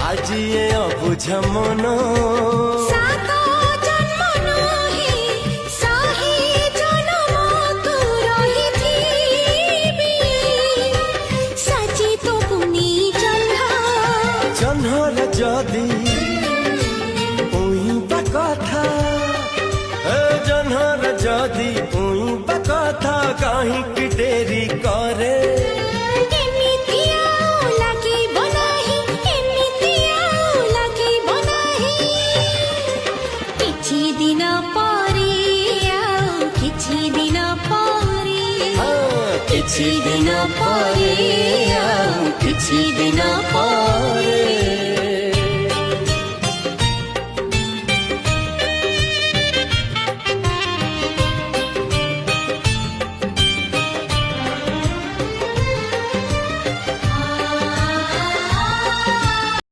আজি এ অবুঝ মন সাত জন্ম নহি সাহি জনমতু রহিথিবি সাজি তো পুনি জহ্নর যদি উইবা কথা জহ্নর যদি উইবা কথা কাহিকি ডেরি করে କିଛି ଦିନ ପରେ ଆଉ କିଛି ଦିନ ପରେ